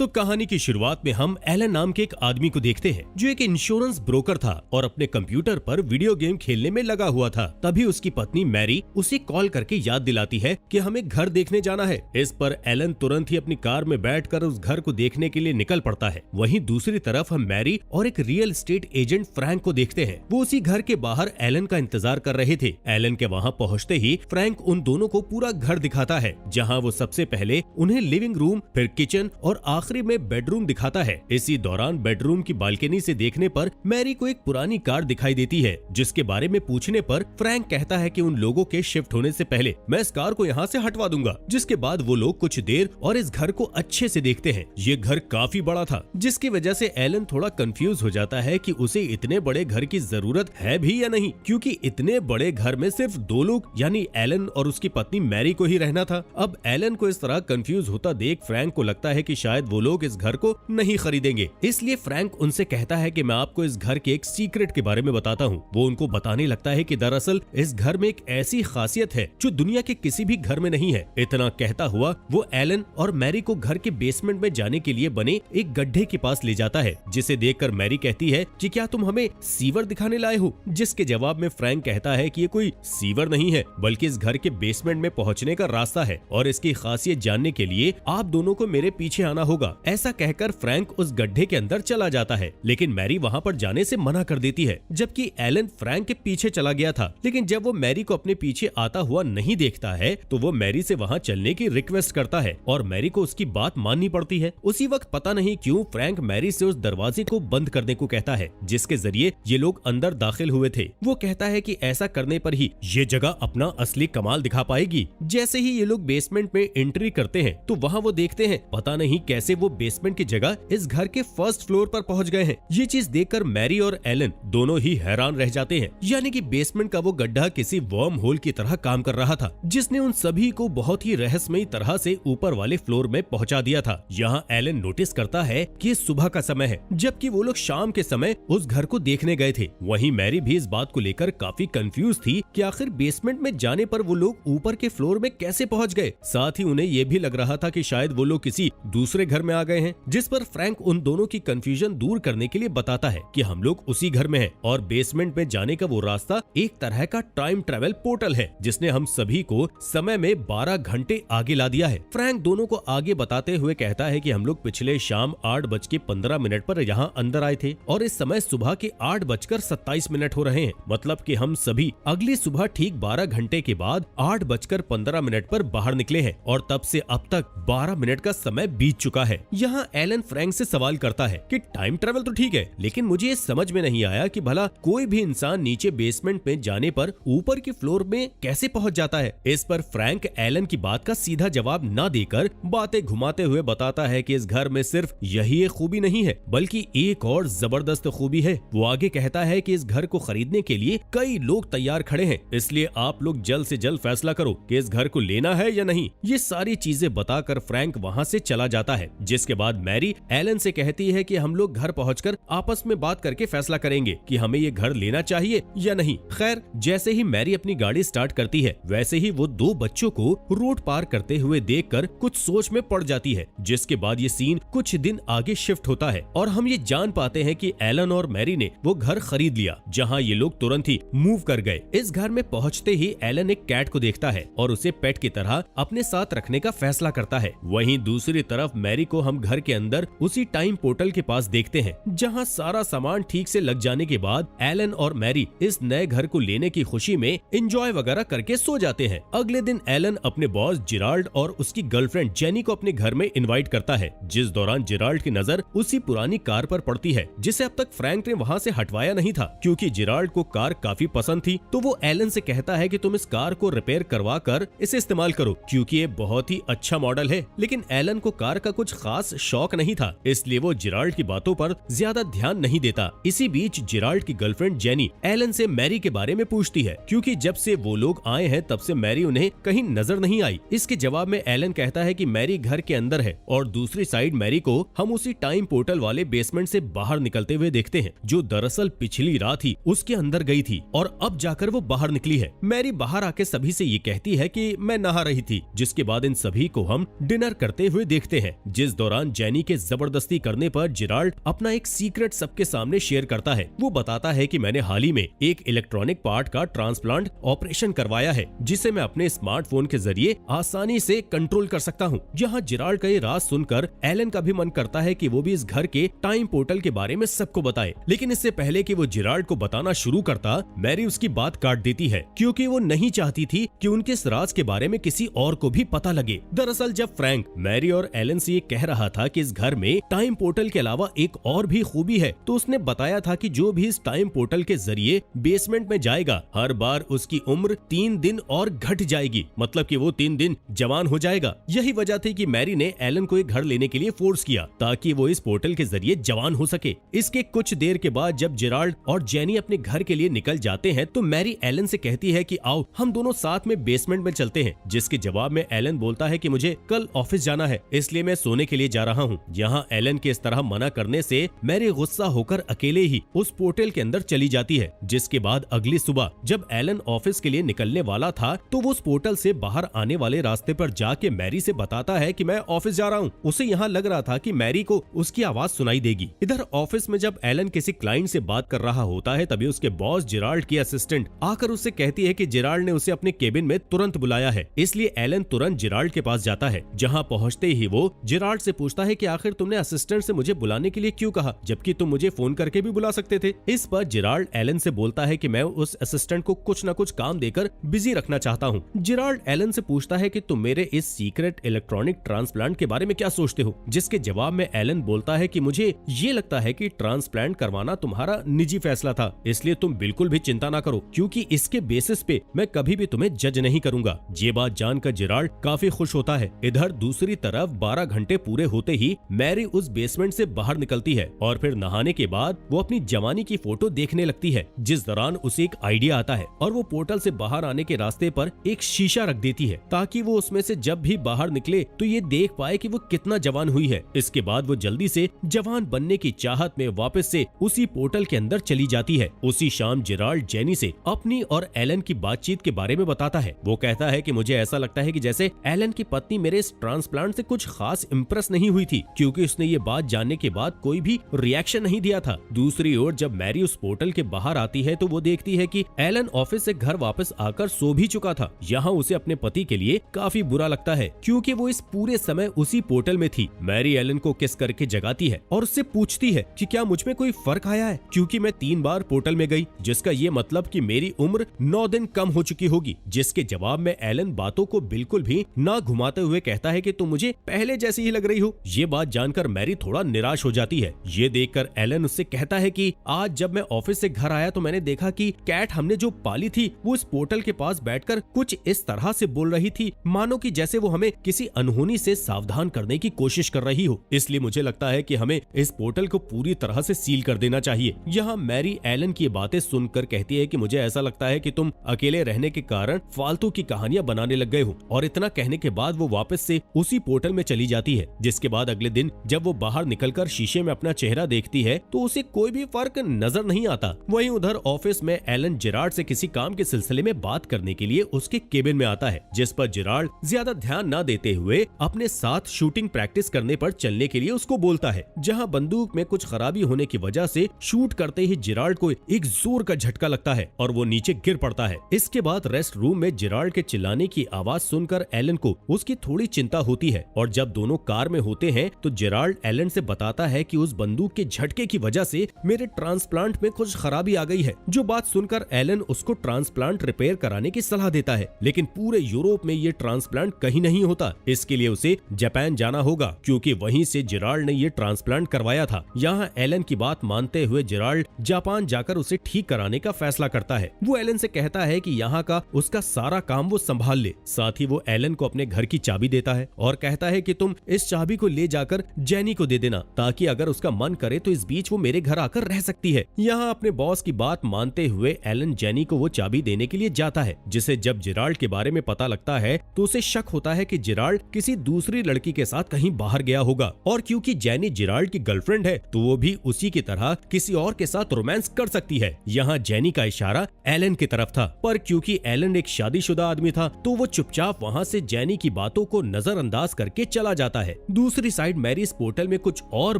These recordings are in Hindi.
तो कहानी की शुरुआत में हम एलन नाम के एक आदमी को देखते हैं जो एक इंश्योरेंस ब्रोकर था और अपने कंप्यूटर पर वीडियो गेम खेलने में लगा हुआ था। तभी उसकी पत्नी मैरी उसे कॉल करके याद दिलाती है कि हमें घर देखने जाना है। इस पर एलन तुरंत ही अपनी कार में बैठकर उस घर को देखने के लिए निकल पड़ता है। वहीं दूसरी तरफ हम मैरी और एक रियल एस्टेट एजेंट फ्रैंक को देखते हैं। वो उसी घर के बाहर एलन का इंतजार कर रहे थे। एलन के वहाँ पहुँचते ही फ्रैंक उन दोनों को पूरा घर दिखाता है, जहाँ वो सबसे पहले उन्हें लिविंग रूम, फिर किचन और आखिरी में बेडरूम दिखाता है। इसी दौरान बेडरूम की बालकनी से देखने पर मैरी को एक पुरानी कार दिखाई देती है, जिसके बारे में पूछने पर फ्रैंक कहता है कि उन लोगों के शिफ्ट होने से पहले मैं इस कार को यहाँ से हटवा दूंगा। जिसके बाद वो लोग कुछ देर और इस घर को अच्छे से देखते हैं। ये घर काफी बड़ा था, जिसकी वजह से एलन थोड़ा कंफ्यूज हो जाता है कि उसे इतने बड़े घर की जरूरत है भी या नहीं, क्योंकि इतने बड़े घर में सिर्फ दो लोग यानी एलन और उसकी पत्नी मैरी को ही रहना था। अब एलन को इस तरह कंफ्यूज होता देख फ्रैंक को लगता है कि शायद वो लोग इस घर को नहीं खरीदेंगे। इसलिए फ्रैंक उनसे कहता है कि मैं आपको इस घर के एक सीक्रेट के बारे में बताता हूँ। वो उनको बताने लगता है कि दरअसल इस घर में एक ऐसी खासियत है जो दुनिया के किसी भी घर में नहीं है। इतना कहता हुआ वो एलन और मैरी को घर के बेसमेंट में जाने के लिए बने एक गड्ढे के पास ले जाता है, जिसे देखकर मैरी कहती है कि क्या तुम हमें सीवर दिखाने लाए हो? जिसके जवाब में फ्रैंक कहता है कि ये कोई सीवर नहीं है, बल्कि इस घर के बेसमेंट में पहुंचने का रास्ता है और इसकी खासियत जानने के लिए आप दोनों को मेरे पीछे आना होगा। ऐसा कहकर फ्रैंक उस गड्ढे के अंदर चला जाता है, लेकिन मैरी वहाँ पर जाने से मना कर देती है। जबकि एलन फ्रैंक के पीछे चला गया था, लेकिन जब वो मैरी को अपने पीछे आता हुआ नहीं देखता है तो वो मैरी से वहाँ चलने की रिक्वेस्ट करता है और मैरी को उसकी बात माननी पड़ती है। उसी वक्त पता नहीं क्यों फ्रैंक मैरी से उस दरवाजे को बंद करने को कहता है, जिसके जरिए ये लोग अंदर दाखिल हुए थे। वो कहता है कि ऐसा करने पर ही ये जगह अपना असली कमाल दिखा पाएगी। जैसे ही ये लोग बेसमेंट में एंट्री करते हैं तो वहाँ वो देखते हैं पता नहीं कैसे वो बेसमेंट की जगह इस घर के फर्स्ट फ्लोर पर पहुंच गए हैं। ये चीज देखकर मैरी और एलन दोनों ही हैरान रह जाते हैं। यानी कि बेसमेंट का वो गड्ढा किसी वर्म होल की तरह काम कर रहा था, जिसने उन सभी को बहुत ही रहस्यमयी तरह से ऊपर वाले फ्लोर में पहुंचा दिया था। यहाँ एलन नोटिस करता है कि सुबह का समय है, जबकि वो लोग शाम के समय उस घर को देखने गए थे। वहीं मैरी भी इस बात को लेकर काफी कंफ्यूज थी कि आखिर बेसमेंट में जाने पर वो लोग ऊपर के फ्लोर में कैसे पहुंच गए। साथ ही उन्हें ये भी लग रहा था कि शायद वो लोग किसी दूसरे घर में आ गए हैं। जिस पर फ्रैंक उन दोनों की कंफ्यूजन दूर करने के लिए बताता है कि हम लोग उसी घर में हैं और बेसमेंट में जाने का वो रास्ता एक तरह का टाइम ट्रेवल पोर्टल है, जिसने हम सभी को समय में 12 घंटे आगे ला दिया है। फ्रैंक दोनों को आगे बताते हुए कहता है कि हम लोग पिछले शाम 8:15 पर यहाँ अंदर आए थे और इस समय सुबह के 8:27 हो रहे हैं। मतलब कि हम सभी अगली सुबह ठीक 12 घंटे के बाद 8:15 पर बाहर निकले हैं और तब से अब तक 12 मिनट का समय बीत चुका है। यहाँ एलन फ्रैंक से सवाल करता है कि टाइम ट्रेवल तो ठीक है, लेकिन मुझे ये समझ में नहीं आया कि भला कोई भी इंसान नीचे बेसमेंट में जाने पर ऊपर की फ्लोर में कैसे पहुंच जाता है। इस पर फ्रैंक एलन की बात का सीधा जवाब न देकर बातें घुमाते हुए बताता है कि इस घर में सिर्फ यही एक खूबी नहीं है, बल्कि एक और जबरदस्त खूबी है। वो आगे कहता है कि इस घर को खरीदने के लिए कई लोग तैयार खड़े हैं, इसलिए आप लोग जल्द से जल्द फैसला करो कि इस घर को लेना है या नहीं। ये सारी चीजें बताकर फ्रैंक वहाँ से चला जाता है, जिसके बाद मैरी एलन से कहती है कि हम लोग घर पहुंचकर आपस में बात करके फैसला करेंगे कि हमें ये घर लेना चाहिए या नहीं। खैर, जैसे ही मैरी अपनी गाड़ी स्टार्ट करती है, वैसे ही वो दो बच्चों को रोड पार करते हुए देखकर कुछ सोच में पड़ जाती है। जिसके बाद ये सीन कुछ दिन आगे शिफ्ट होता है और हम ये जान पाते हैं कि एलन और मैरी ने वो घर खरीद लिया, जहाँ ये लोग तुरंत ही मूव कर गए। इस घर में पहुँचते ही एलन एक कैट को देखता है और उसे पेट की तरह अपने साथ रखने का फैसला करता है। वहीं दूसरी तरफ मैरी को हम घर के अंदर उसी टाइम पोर्टल के पास देखते हैं, जहां सारा सामान ठीक से लग जाने के बाद एलन और मैरी इस नए घर को लेने की खुशी में एंजॉय वगैरह करके सो जाते हैं। अगले दिन एलन अपने बॉस जिराल्ड और उसकी गर्लफ्रेंड जेनी को अपने घर में इनवाइट करता है, जिस दौरान जिराल्ड की नजर उसी पुरानी कार पर पड़ती है, जिसे अब तक फ्रैंक ने वहाँ से हटवाया नहीं था। क्योंकि जिराल्ड को कार काफी पसंद थी, तो वो एलन से कहता है कि तुम इस कार को रिपेयर करवा कर इसे इस्तेमाल करो, क्योंकि ये बहुत ही अच्छा मॉडल है। लेकिन एलन को कार का कुछ खास शौक नहीं था, इसलिए वो जिराल्ड की बातों पर ज्यादा ध्यान नहीं देता। इसी बीच जिराल्ड की गर्लफ्रेंड जेनी एलन से मैरी के बारे में पूछती है, क्योंकि जब से वो लोग आए हैं तब से मैरी उन्हें कहीं नजर नहीं आई। इसके जवाब में एलन कहता है कि मैरी घर के अंदर है और दूसरी साइड मैरी को हम उसी टाइम पोर्टल वाले बेसमेंट से बाहर निकलते हुए देखते हैं, जो दरअसल पिछली रात ही उसके अंदर गई थी और अब जाकर वो बाहर निकली है। मैरी बाहर आके सभी से ये कहती है कि मैं नहा रही थी, जिसके बाद इन सभी को हम डिनर करते हुए देखते हैं, जिस जिस दौरान जेनी के जबरदस्ती करने पर जिराल्ड अपना एक सीक्रेट सबके सामने शेयर करता है। वो बताता है कि मैंने हाल ही में एक इलेक्ट्रॉनिक पार्ट का ट्रांसप्लांट ऑपरेशन करवाया है, जिसे मैं अपने स्मार्टफोन के जरिए आसानी से कंट्रोल कर सकता हूँ। यहाँ जिराल्ड का ये राज सुनकर एलन का भी मन करता है कि वो भी इस घर के टाइम पोर्टल के बारे में सबको बताए, लेकिन इससे पहले कि वो जिराल्ड को बताना शुरू करता, मैरी उसकी बात काट देती है, क्योंकि वो नहीं चाहती थी कि उनके इस राज के बारे में किसी और को भी पता लगे। दरअसल जब फ्रैंक मैरी और एलन से ये कह रहा था कि इस घर में टाइम पोर्टल के अलावा एक और भी खूबी है, तो उसने बताया था कि जो भी इस टाइम पोर्टल के जरिए बेसमेंट में जाएगा, हर बार उसकी उम्र 3 दिन और घट जाएगी, मतलब कि वो 3 दिन जवान हो जाएगा। यही वजह थी कि मैरी ने एलन को एक घर लेने के लिए फोर्स किया, ताकि वो इस पोर्टल के जरिए जवान हो सके। इसके कुछ देर के बाद जब जिराल्ड और जेनी अपने घर के लिए निकल जाते हैं, तो मैरी एलन से कहती है कि आओ हम दोनों साथ में बेसमेंट में चलते हैं, जिसके जवाब में एलन बोलता है कि मुझे कल ऑफिस जाना है, इसलिए मैं सोने के लिए जा रहा हूँ। यहाँ एलन के इस तरह मना करने से मैरी गुस्सा होकर अकेले ही उस पोर्टल के अंदर चली जाती है। जिसके बाद अगली सुबह जब एलन ऑफिस के लिए निकलने वाला था, तो वो उस पोर्टल से बाहर आने वाले रास्ते पर जाके मैरी से बताता है कि मैं ऑफिस जा रहा हूँ। उसे यहाँ लग रहा था कि मैरी को उसकी आवाज सुनाई देगी। इधर ऑफिस में जब एलन किसी क्लाइंट से बात कर रहा होता है, तभी उसके बॉस जिराल्ड की असिस्टेंट आकर उससे कहती है कि जिराल्ड ने उसे अपने केबिन में तुरंत बुलाया है, इसलिए एलन तुरंत जिराल्ड के पास जाता है। जहाँ पहुँचते ही वो जिराल्ड से पूछता है कि आखिर तुमने असिस्टेंट से मुझे बुलाने के लिए क्यों कहा, जबकि तुम मुझे फोन करके भी बुला सकते थे। इस पर जिराल्ड एलन से बोलता है कि मैं उस असिस्टेंट को कुछ न कुछ काम देकर बिजी रखना चाहता हूँ। जिराल्ड एलन से पूछता है कि तुम मेरे इस सीक्रेट इलेक्ट्रॉनिक ट्रांसप्लांट के बारे में क्या सोचते हो, जिसके जवाब में एलन बोलता है कि मुझे ये लगता है कि ट्रांसप्लांट करवाना तुम्हारा निजी फैसला था, इसलिए तुम बिल्कुल भी चिंता ना करो, क्योंकि इसके बेसिस पे मैं कभी भी तुम्हें जज नहीं करूंगा। ये बात जानकर जिराल्ड काफी खुश होता है। इधर दूसरी तरफ 12 घंटे पूरे होते ही मैरी उस बेसमेंट से बाहर निकलती है और फिर नहाने के बाद वो अपनी जवानी की फोटो देखने लगती है। जिस दौरान उसे एक आइडिया आता है और वो पोर्टल से बाहर आने के रास्ते पर एक शीशा रख देती है, ताकि वो उसमें से जब भी बाहर निकले तो ये देख पाए कि वो कितना जवान हुई है। इसके बाद वो जल्दी से जवान बनने की चाहत में वापस से उसी पोर्टल के अंदर चली जाती है। उसी शाम जिराल्ड जेनी से अपनी और एलन की बातचीत के बारे में बताता है। वो कहता है कि मुझे ऐसा लगता है कि जैसे एलन की पत्नी मेरे इस ट्रांसप्लांट से कुछ खास इम्प्रेस नहीं हुई थी, क्योंकि उसने ये बात जानने के बाद कोई भी रिएक्शन नहीं दिया था। दूसरी ओर जब मैरी उस पोर्टल के बाहर आती है, तो वो देखती है कि एलन ऑफिस से घर वापस आकर सो भी चुका था। यहाँ उसे अपने पति के लिए काफी बुरा लगता है, क्योंकि वो इस पूरे समय उसी पोर्टल में थी। मैरी एलन को किस करके जगाती है और उससे पूछती है कि क्या मुझ में कोई फर्क आया है, क्योंकि मैं 3 बार पोर्टल में गई, जिसका ये मतलब कि मेरी उम्र 9 दिन कम हो चुकी होगी। जिसके जवाब में एलन बातों को बिल्कुल भी ना घुमाते हुए कहता है कि तुम मुझे पहले जैसी ही लग रही हो। ये बात जानकर मैरी थोड़ा निराश हो जाती है। ये देखकर एलन उससे कहता है कि आज जब मैं ऑफिस से घर आया तो मैंने देखा कि कैट हमने जो पाली थी वो इस पोर्टल के पास बैठकर कुछ इस तरह से बोल रही थी, मानो कि जैसे वो हमें किसी अनहोनी से सावधान करने की कोशिश कर रही हो। इसलिए मुझे लगता है कि हमें इस पोर्टल को पूरी तरह से सील कर देना चाहिए। यहाँ मैरी एलन की बातें सुनकर कहती है कि मुझे ऐसा लगता है कि तुम अकेले रहने के कारण फालतू की कहानियां बनाने लग गए हो। और इतना कहने के बाद वो वापस से उसी पोर्टल में चली जाती है। जिसके बाद अगले दिन जब वो बाहर निकलकर शीशे में अपना चेहरा देखती है तो उसे कोई भी फर्क नजर नहीं आता। वहीं उधर ऑफिस में एलन जिराल्ड से किसी काम के सिलसिले में बात करने के लिए उसके केबिन में आता है, जिस पर जिराल्ड ज्यादा ध्यान न देते हुए अपने साथ शूटिंग प्रैक्टिस करने पर चलने के लिए उसको बोलता है। जहां बंदूक में कुछ खराबी होने की वजह से शूट करते ही जिराल्ड को एक जोर का झटका लगता है और वो नीचे गिर पड़ता है। इसके बाद रेस्ट रूम में जिराल्ड के चिल्लाने की आवाज सुनकर एलन को उसकी थोड़ी चिंता होती है और जब दोनों कार में होते हैं तो जिराल्ड एलन से बताता है कि उस बंदूक के झटके की वजह से मेरे ट्रांसप्लांट में कुछ खराबी आ गई है। जो बात सुनकर एलन उसको ट्रांसप्लांट रिपेयर कराने की सलाह देता है, लेकिन पूरे यूरोप में ये ट्रांसप्लांट कहीं नहीं होता। इसके लिए उसे जापान जाना होगा, क्योंकि वहीं से जिराल्ड ने ये ट्रांसप्लांट करवाया था। यहाँ एलन की बात मानते हुए जिराल्ड जापान जाकर उसे ठीक कराने का फैसला करता है। वो एलन से कहता है कि यहाँ का उसका सारा काम वो संभाल ले। साथ ही वो एलन को अपने घर की चाबी देता है और कहता है कि तुम इस चाबी को ले जाकर जेनी को दे देना, ताकि अगर उसका मन करे तो इस बीच वो मेरे घर आकर रह सकती है। यहाँ अपने बॉस की बात मानते हुए एलन जेनी को वो चाबी देने के लिए जाता है, जिसे जब जिराल्ड के बारे में पता लगता है तो उसे शक होता है कि जिराल्ड किसी दूसरी लड़की के साथ कहीं बाहर गया होगा। और क्योंकि जेनी जिराल्ड की गर्लफ्रेंड है तो वो भी उसी की तरह किसी और के साथ रोमांस कर सकती है। यहाँ जेनी का इशारा एलन की तरफ था, पर क्योंकि एलन एक शादीशुदा आदमी था तो वो चुपचाप वहाँ से जेनी की बातों को नजरअंदाज करके चला जाता है। है। दूसरी साइड मैरी इस पोर्टल में कुछ और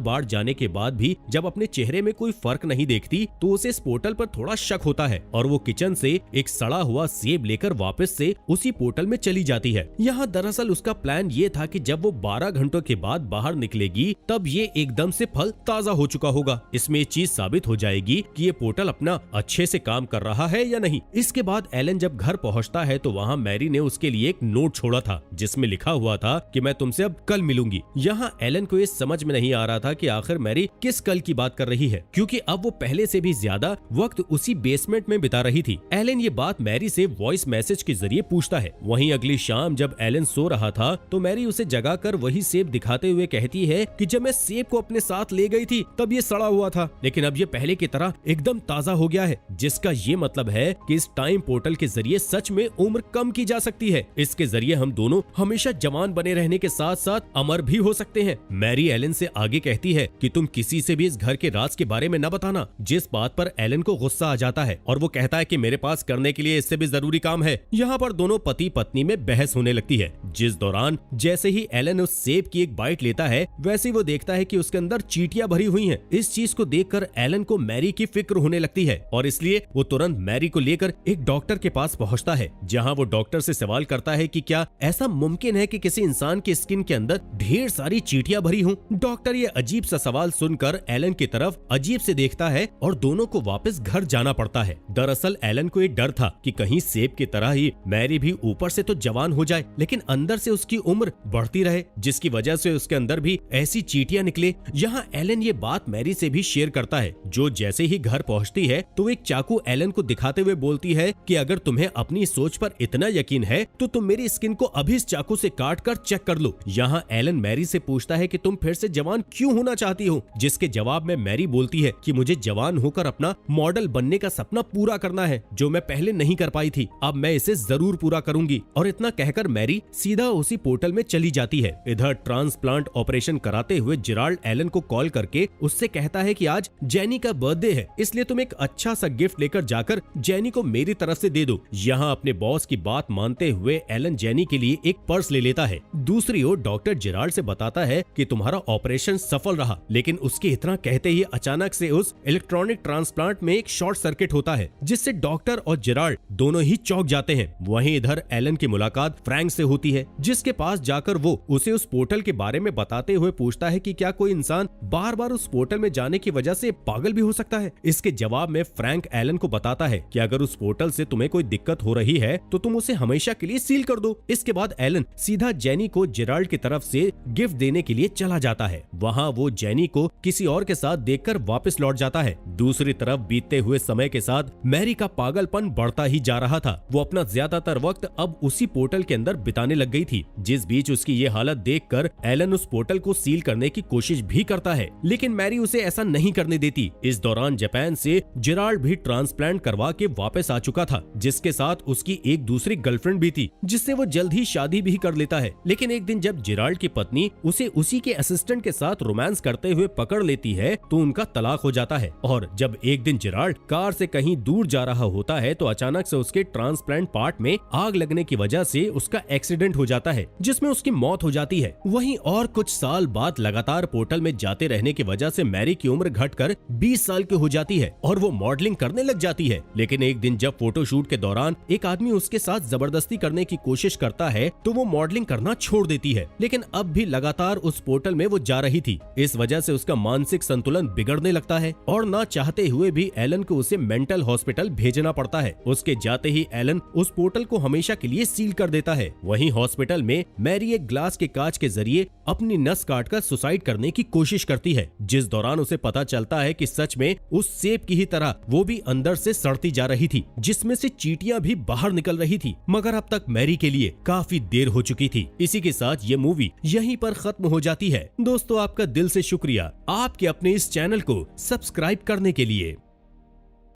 बार जाने के बाद भी जब अपने चेहरे में कोई फर्क नहीं देखती तो उसे इस पोर्टल पर थोड़ा शक होता है और वो किचन से एक सड़ा हुआ सेब लेकर वापस से उसी पोर्टल में चली जाती है। यहाँ दरअसल उसका प्लान ये था कि जब वो 12 घंटों के बाद बाहर निकलेगी तब ये एकदम से फल ताजा हो चुका होगा। इसमें ये चीज साबित हो जाएगी कि ये पोर्टल अपना अच्छे से काम कर रहा है या नहीं। इसके बाद एलन जब घर पहुंचता है तो वहाँ मैरी ने उसके लिए एक नोट छोड़ा था जिसमें लिखा हुआ था कि मैं तुमसे अब कल मिलूंगी। यहाँ एलन को ये समझ में नहीं आ रहा था कि आखिर मैरी किस कल की बात कर रही है, क्योंकि अब वो पहले से भी ज्यादा वक्त उसी बेसमेंट में बिता रही थी। एलन ये बात मैरी से वॉइस मैसेज के जरिए पूछता है। वहीं अगली शाम जब एलन सो रहा था तो मैरी उसे जगाकर वही सेब दिखाते हुए कहती है कि जब मैं सेब को अपने साथ ले गई थी तब ये सड़ा हुआ था, लेकिन अब ये पहले की तरह एकदम ताजा हो गया है, जिसका ये मतलब है कि इस टाइम पोर्टल के जरिए सच में उम्र कम की जा सकती है। इसके जरिए हम दोनों हमेशा जवान बने रहने के साथ साथ अमर भी हो सकते हैं। मैरी एलन से आगे कहती है कि तुम किसी से भी इस घर के राज के बारे में न बताना, जिस बात पर एलन को गुस्सा आ जाता है और वो कहता है कि मेरे पास करने के लिए इससे भी जरूरी काम है। यहाँ पर दोनों पति पत्नी में बहस होने लगती है, जिस दौरान जैसे ही एलन उस सेब की एक बाइट लेता है वैसे वो देखता है कि उसके अंदर चींटियां भरी हुई हैं। इस चीज को देखकर एलन को मैरी की फिक्र होने लगती है और इसलिए वो तुरंत मैरी को लेकर एक डॉक्टर के पास पहुंचता है, जहां वो डॉक्टर से सवाल करता है कि क्या ऐसा मुमकिन है कि किसी इंसान की स्किन के अंदर ढेर सारी चींटियां भरी हों। डॉक्टर ये अजीब सा सवाल सुनकर एलन की तरफ अजीब से देखता है और दोनों को वापस घर जाना पड़ता है। दरअसल एलन को ये डर था कि कहीं सेब की तरह ही मैरी भी ऊपर से तो जवान हो जाए लेकिन अंदर से उसकी उम्र बढ़ती रहे, जिसकी वजह से उसके अंदर भी ऐसी चींटियां निकले। यहाँ एलन ये बात मैरी से भी शेयर करता है, जो जैसे ही घर पहुँचती है तो एक चाकू एलन को दिखाते हुए बोलती है कि अगर तुम्हें अपनी सोच पर इतना यकीन है तो तुम मेरी स्किन को अभी इस चाकू से काट कर चेक कर लो। यहाँ एलन मैरी से पूछता है कि तुम फिर से जवान क्यों होना चाहती हो, जिसके जवाब में मैरी बोलती है कि मुझे जवान होकर अपना मॉडल बनने का सपना पूरा करना है, जो मैं पहले नहीं कर पाई थी। अब मैं इसे जरूर पूरा करूंगी। और इतना कहकर मैरी सीधा उसी पोर्टल में चली जाती है। इधर ट्रांसप्लांट ऑपरेशन कराते हुए जेराल्ड एलन को कॉल करके उससे कहता है कि आज जेनी का बर्थडे है, इसलिए तुम एक अच्छा सा गिफ्ट लेकर जाकर जेनी को मेरी तरफ से दे दो। यहाँ अपने बॉस की बात मानते हुए एलन जेनी के लिए एक पर्स ले लेता है। दूसरी ओर डॉक्टर जेराल्ड से बताता है कि तुम्हारा ऑपरेशन सफल रहा, लेकिन उसके इतना कहते ही अचानक से उस इलेक्ट्रॉनिक ट्रांसप्लांट में एक शॉर्ट सर्किट होता है, जिससे डॉक्टर और जेराल्ड दोनों ही चौंक जाते हैं। वहीं इधर एलन की मुलाकात फ्रैंक से होती है, जिसके पास जाकर वो उसे उस पोर्टल के बारे में बताते हुए पूछता है कि क्या कोई इंसान बार बार उस पोर्टल में जाने की वजह से पागल भी हो सकता है। इसके जवाब में फ्रैंक एलन को बताता है कि अगर उस पोर्टल से तुम्हें कोई दिक्कत हो रही है तो तुम उसे हमेशा के लिए सील कर दो। इसके बाद एलन सीधा जेनी को जेराल्ड की तरफ से गिफ्ट देने के लिए चला जाता है। वहाँ वो जेनी को किसी और के साथ देखकर वापस लौट जाता है। दूसरी तरफ बीतते हुए समय के साथ मैरी का पागलपन बढ़ता ही जा रहा था। वो अपना ज्यादातर वक्त अब उसी पोर्टल के अंदर बिताने लग गई थी। जिस बीच उसकी ये हालत देखकर एलन उस पोर्टल को सील करने की कोशिश भी करता है, लेकिन मैरी उसे ऐसा नहीं करने देती। इस दौरान जापान से जेराल्ड भी ट्रांसप्लांट करवा के वापस आ चुका था, जिसके साथ उसकी एक दूसरी गर्लफ्रेंड भी थी, जिससे वो जल्द ही शादी भी कर लेता है। लेकिन एक दिन जब जेराल्ड की पत्नी उसे उसी के असिस्टेंट के साथ रोमांस करते हुए पकड़ लेती है तो उनका तलाक हो जाता है। और जब एक दिन जेराल्ड कार से कहीं दूर जा रहा होता है तो अचानक से उसके ट्रांसप्लांट पार्ट में आग लगने की वजह से उसका एक्सीडेंट हो जाता है, जिसमें उसकी मौत हो जाती है। वहीं और कुछ साल बाद लगातार पोर्टल में जाते रहने की वजह से मैरी की उम्र घटकर 20 साल की हो जाती है और वो मॉडलिंग करने लग जाती है। लेकिन एक दिन जब फोटोशूट के दौरान एक आदमी उसके साथ जबरदस्ती करने की कोशिश करता है तो वो मॉडलिंग करना छोड़ देती है। लेकिन अब भी लगातार उस पोर्टल में वो जा रही थी। इस वजह से उसका मानसिक संतुलन बिगड़ने लगता है और ना चाहते हुए भी एलन को उसे मेंटल हॉस्पिटल भेजना पड़ता है। उसके जाते ही एलन उस पोर्टल को हमेशा के लिए सील कर देता है। वहीं हॉस्पिटल में मैरी एक ग्लास के कांच के जरिए अपनी नस काटकर सुसाइड करने की कोशिश करती है, जिस दौरान उसे पता चलता है कि सच में उस सेब की ही तरह वो भी अंदर से सड़ती जा रही थी, जिसमें से चींटियां भी बाहर निकल रही थी। मगर अब तक मैरी के लिए काफी देर हो चुकी थी। इसी के साथ ये मूवी यहीं पर खत्म हो जाती है। दोस्तों, आपका दिल से शुक्रिया आपके अपने इस चैनल को सब्सक्राइब करने के लिए।